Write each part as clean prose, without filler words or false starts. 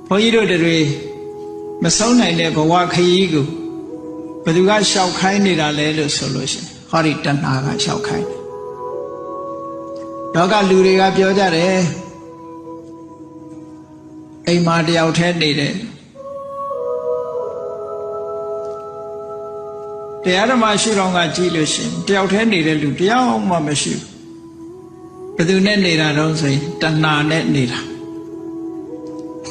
ဘုန်းကြီးတို့တွေမဆုံးနိုင်တဲ့ဘဝခရီးကိုဘယ်သူကရှောက်ခိုင်းနေတာလဲလို့ဆိုလို့ရှိရင်ဟောဒီတဏှာကရှောက်ခိုင်းတယ်လောကလူတွေကပြောကြတယ်အိမ်မှာတယောက်တည်းနေတယ်တရားဓမ္မရှိတော့ကကြည့်လို့ရှိရင်တယောက်တည်းနေတဲ့လူတယောက်မှမရှိဘူးဘယ်သူနဲ့နေတာတော့ဆိုရင်တဏှာနဲ့နေတာ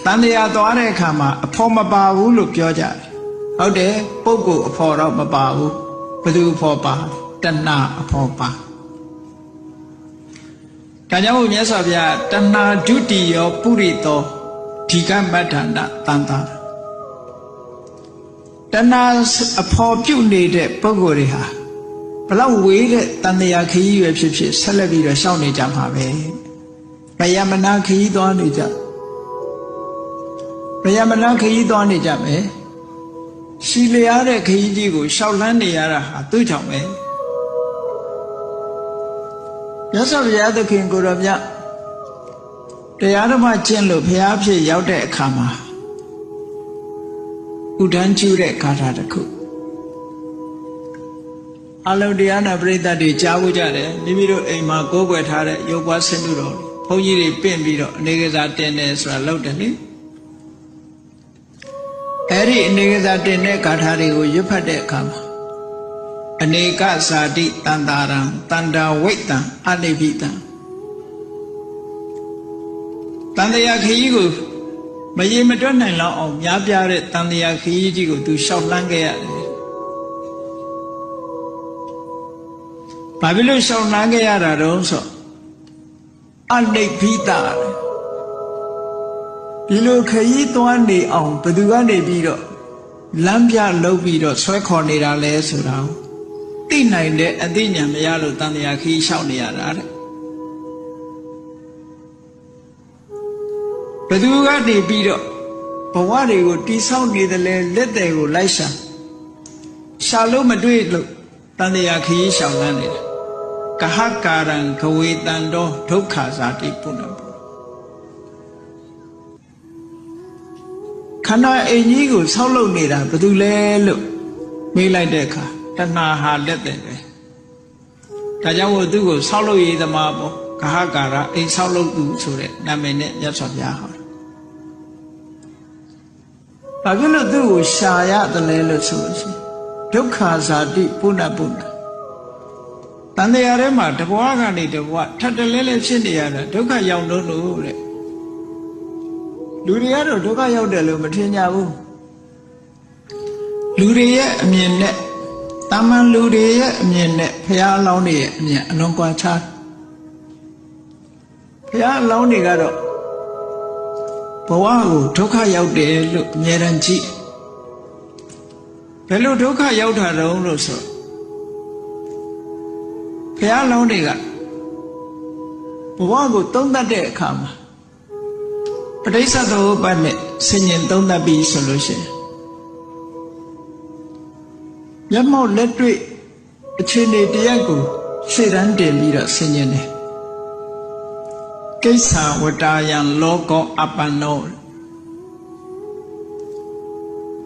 တန်တရားသွားတဲ့အခါမှာအဖို့မပါဘူးလို့ပြောကြတယ်ဟုတ်တယ်ပုဂ္ဂိုလ်အဖို့တော့မပါဘူးဘယ်သူအဖို့ပါတဏှာအဖို့ပါဒါကြောင့်မြတ်စွာဘုရားတဏှာဒုတိယပုရိသောဒီကမတ္ထဏတန်တာတဏှာအဖို့ပြုတ်နေတဲ့ပုဂ္ဂိုလ်တွေဟာဘလောက်ဝေးတဲ့တန်တရားခရီးရွယ်ဖြစ်ဖြစ်ဆက်လက်ပြီးတော့ရှောင်နေကြမှာပဲဗယမနာခရီးသွားနေကြဗယမနာခရီးသွားနေကြမယ်ရှီလျားတဲ့ခရီးကြီးကိုရှောက်လန်းနေရတာဟာသူ့ကြောင့်ပဲမြတ်စွာဘုရားသခင်ကိုယ်တော်မြတ်တရားဓမ္မကျင့်လို့ဘုရားဖြစ်ရောက်တဲ့အခါမှာဥဒန်းကျူးတဲ့ဂါထာတစ်ခုအလုံးတရားနာပရိသတ်တွေကြားဖို့ကြတယ်မိမိတို့အိမ်မှာကိုးကွယ်ထားတဲ့ရုပ်ပွားဆင်းတုတော်ဘုန်းကြီးတွေပင့်ပြီးတော့အနေကစားတင်တယ်ဆိုတာလုပ်တယ်လေအဲ့ဒီအနေကစားတင်တဲ့ဂါထာတွေကိုရွတ်ဖတ်တဲ့အခါမှာအနေကဇာတိတန္တာရံတန္တာဝိတ္တံအနိဗ္ဗိတံတန်တရားခရီးကိုမရေမတွက်နိုင်လောက်အောင်များပြားတဲ့တန်တရားခရီးကြီးကိုသူလျှောက်လှမ်းခဲ့ရတယ်ဘာဖြစ်လို့ရှောင်လန်းခဲ့ရတာတုံးဆိုအနိဗ္ဗိတဒီလိုခရီးသွားနေအောင်ဘယ်သူကနေပြီးတော့လမ်းပြလုပ်ပြီးတော့ဆွဲခေါ်နေတာလဲဆိုတာသိနိုင်တဲ့အသိဉာဏ်မရလို့တန်တရားခရီးရှောင်နေရတာတဲ့ဘယ်သူကနေပြီးတော့ဘဝတွေကိုတိဆောက်နေတယ်လဲလက်တွေကိုလိုက်ရှာလို့မတွေ့လို့တန်တရားခရီးရှောင်လန်းနေတာကဟကာရံခဝေတံတောဒုက္ခဇာတိပုဏ္ဏပုခန္ဓာအိမ်ကြီးကိုဆောက်လုပ်နေတာဘယ်သူလဲလို့မေးလိုက်တဲ့အခါတဏှာဟာလက်တယ်ပဲဒါကြောင့်သူ့ကိုဆောက်လုပ်ရေးသမားပေါ့ကဟကာရအိမ်ဆောက်လုပ်သူဆိုတဲ့နာမည်နဲ့မြတ်စွာဘုရားဟောတယ်ဘာဖြစ်လို့သူ့ကိုရှာရတယ်လဲလို့ဆိုလို့ရှိရင်ဒုက္ခဇာတိပုဏ္ဏပုဏ္ဏတန်တရားထဲမှာတဘွားကနေတဘွားထပ်တလဲလဲဖြစ်နေရတာဒုက္ခရောက်လို့တဲ့လူတွေကတော့ဒုက္ခရောက်တယ်လို့မထင်ကြဘူးလူတွေရဲ့အမြင်နဲ့တာမန်လူတွေရဲ့အမြင်နဲ့ဘုရားအလောင်းတွေရဲ့အမြင်အလုံးကွာခြားဘုရားအလောင်းတွေကတော့ဘဝကိုဒုက္ခရောက်တယ်လို့အမြဲတမ်းကြည့်ဘယ်လိုဒုက္ခရောက်တာတုံးလို့ဆိုဘုရားလောင်းတွေကဘဝကိုသုံးသပ်တဲ့အခါမှာပဋိစ္စသမုပ္ပါဒ်နဲ့ဆင်ញင်သုံးသပ်ပြီးဆိုလို့ရှိရင်မျက်မှောက်လက်တွေ့အခြေအနေတရားကိုရှေ့တန်းတင်ပြီးတော့ဆင်ញင်တယ်ကိစ္ဆာဝတ္တယံလောကောအပ္ပန္နော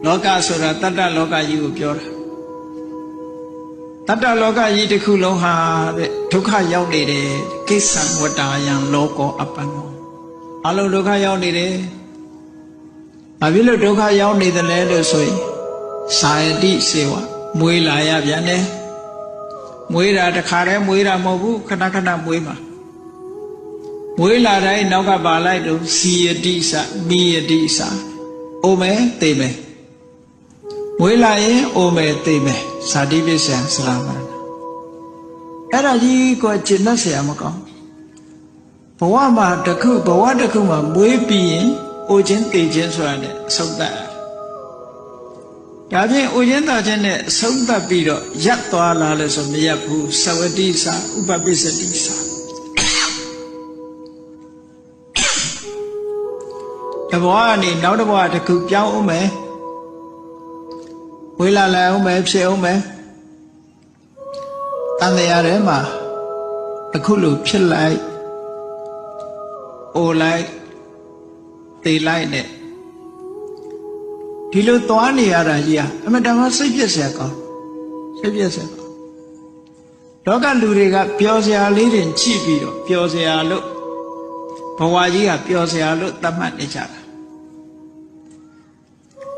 လောကဆိုတာတတ္တလောကကြီးကိုပြောတာတတ္တလောကကြီးတစ်ခုလုံးဟာတဲ့ဒုက္ခရောက်နေတယ်ကိစ္ဆံဝတ္တယံလောကောအပ္ပန္နောအလုံးဒုက္ခရောက်နေတယ်ဘာဖြစ်လို့ဒုက္ခရောက်နေတယ်လဲလို့ဆိုရင်သာယတိစေဝမွေးလာရပြန်တယ်မွေးတာတခါတည်းမွေးတာမဟုတ်ဘူးခဏခဏမွေးမှာမွေးလာတိုင်းနောက်ကပါလိုက်တော့စီယတိစမိယတိစအိုမယ်သိမယ်မွေးလာရင်အိုမယ်သိမယ်ဇာတိပစ္စယံစရမဏအဲ့ဒါကြီးကိုကျင့်တတ်เสียမကောင်းဘဝမှာတစ်ခုဘဝတစ်ခုမှာမွေးပြီးရင်အိုခြင်းသိခြင်းဆိုတာနဲ့အဆုံးသတ်ဒါဖြင့်အိုခြင်းသာခြင်းနဲ့အဆုံးသတ်ပြီးတော့ရပ်သွားလာလို့ဆိုမရပ်ဘူးသဝတိစဥပပိစ္စတိစတဘဝကနေနောက်တဘဝတစ်ခုပြောင်းအောင်မယ်ဝေးလာလိုက်အောင်မယ်ဖြစ်အောင်မယ်တန်တရားထဲမှာအခုလိုဖြစ်လိုက်အိုလိုက်သေလိုက်နဲ့ ဒီလိုသွားနေရတာကြီးအမှန်တမ်းစိတ်ပြည့်စရာကောင်းစိတ်ပြည့်စရာကောင်းလောကလူတွေကပျော်စရာလေးတွေကြည့်ပြီးတော့ပျော်စရာလို့ဘဝကြီးကပျော်စရာလို့သတ်မှတ်နေကြတာ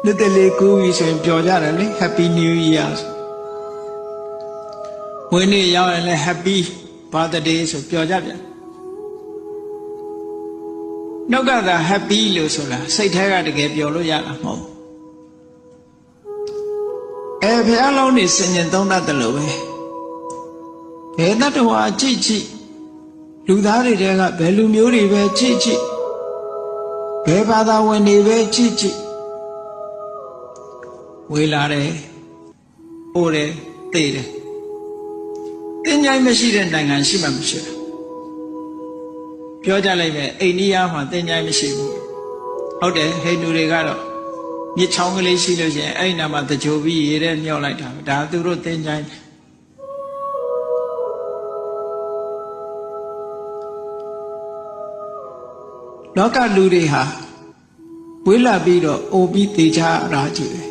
နှစ်တလေးကူးပြီးဆိုရင်ပျော်ကြတယ်လေ Happy New Year ဝင်းနေရောက်ရင်လည်း Happy Birthday ဆိုပျော်ကြပြန်နောက်ကသာ Happy လို့ဆိုတာစိတ်ထဲကတကယ်ပျော်လို့ရတာမဟုတ်ဘုရားလုံးနေစင်ញင်သုံးတတ်တယ်လို့ပဲဘယ်တတ္တဝါကြည့်ကြည့်လူသားတွေတဲကဘယ်လူမျိုးတွေပဲကြည့်ကြည့်ဘယ်ဘာသာဝင်တွေပဲကြည့်ကြည့်ဝေလာတယ်အိုးတယ်သိတယ်တင်ကြိုင်မရှိတဲ့နိုင်ငံရှိမှမရှိဘူးပြောကြလိုက်ပဲအိန္ဒိယမှာတင်ကြိုင်မရှိဘူးဟုတ်တယ်ဟိန္ဒူတွေကတော့မြစ်ချောင်းကလေးရှိလို့ရှိရင်အဲ့နာမှာတကြိုပြီးရေထဲမြောက်လိုက်တာဒါသူတို့တင်ကြိုင်လောကလူတွေဟာဝေးလာပြီးတော့အိုပြီးတေချာရာကြည့်တယ်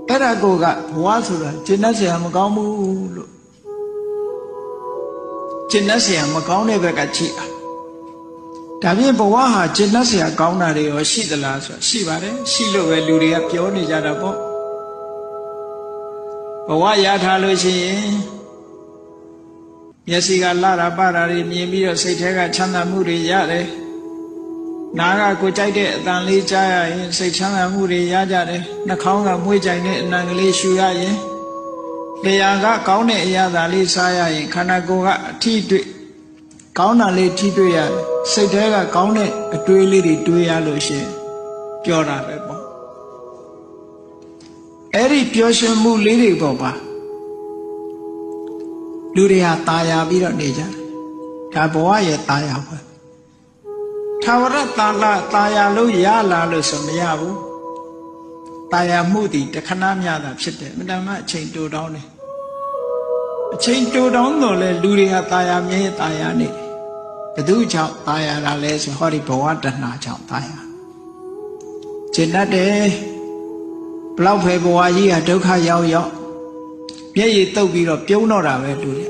အဲ့ဒါကိုကဘဝဆိုတာကျင့်တတ်เสียမကောင်းဘူးလို့ကျင့်တတ်เสียမကောင်းတဲ့ဘက်ကကြည့်တာဒါဖြင့်ဘဝဟာကျင့်တတ်เสียကောင်းတာတွေရောရှိသလားဆိုရှိပါတယ်ရှိလို့ပဲလူတွေကပြောနေကြတာပေါ့ဘဝရထားလို့ရှိရင်မျက်စိကလာတာပါတာတွေမြင်ပြီးတော့စိတ်ထဲကချမ်းသာမှုတွေရတယ်နားကကိုကြိုက်တဲ့အတန်လေးကြားရရင်စိတ်ချမ်းသာမှုတွေရကြတယ်နှာခေါင်းကမွေးကြိုင်တဲ့အနံကလေးရှူရရင်လျှာကကောင်းတဲ့အရာသာလေးစားရရင်ခန္ဓာကိုယ်ကအထီးတွေ့ကောင်းတာလေးထီးတွေ့ရတယ်စိတ်ထဲကကောင်းတဲ့အတွေးလေးတွေတွေးရလို့ရှိရင်ပျော်တာပဲပေါ့အဲ့ဒီပျော်ရွှင်မှုလေးတွေပေါ့ပါလူတွေဟာตาယာပြီးတော့နေကြတယ်ဒါဘဝရဲ့ตาယာပဲသာဝရตาယာလို့ရလာလို့ဆိုမရဘူးตาယာမှုတည်တခဏမျှတာဖြစ်တယ်မတမ်းမအချိန်တိုတောင်းတယ်အချိန်တိုတောင်းတော့လေလူတွေဟာตาယာမြဲตาယာနေတယ်ဘယ်သူကြောင့်ตาယာလာလဲဆိုဟောဒီဘဝတဏှာကြောင့်ตาယာကျင့်တတ်တယ်ဘလောက်ပဲဘဝကြီးဟာဒုက္ခရောက်မျက်ရည်တုပ်ပြီးတော့ပြုံးတော့တာပဲလူတွေ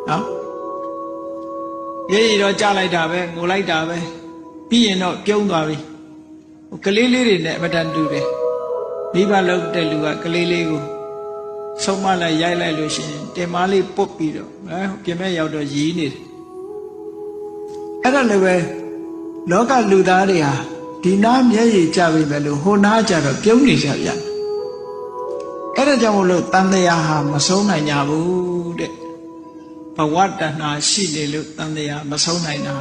နော်မျက်ရည်တော့ကျလိုက်တာပဲငိုလိုက်တာပဲပြီးရင်တော့ပြုံးသွားပြီကလေးလေးတွေနဲ့အမတန်တူတယ်မိဘလောက်တဲ့လူကကလေးလေးကိုဆုံးမလိုက်ရိုက်လိုက်လို့ရှိရင်တင်မားလေးပုတ်ပြီးတော့ပြင်မဲ့ရောက်တော့ရည်နေတယ်အဲ့ဒါလည်းပဲလောကလူသားတွေဟာဒီနာမျက်ရည်ကျပြီပဲလို့ဟိုနာကျတော့ပြုံးနေကြပြန်အဲ့ဒါကြောင့်မလို့တန်တရားဟာမဆုံးနိုင်ကြဘူးတဲ့ဘဝတဏှာရှိနေလို့တန်တရားမဆုံးနိုင်တာ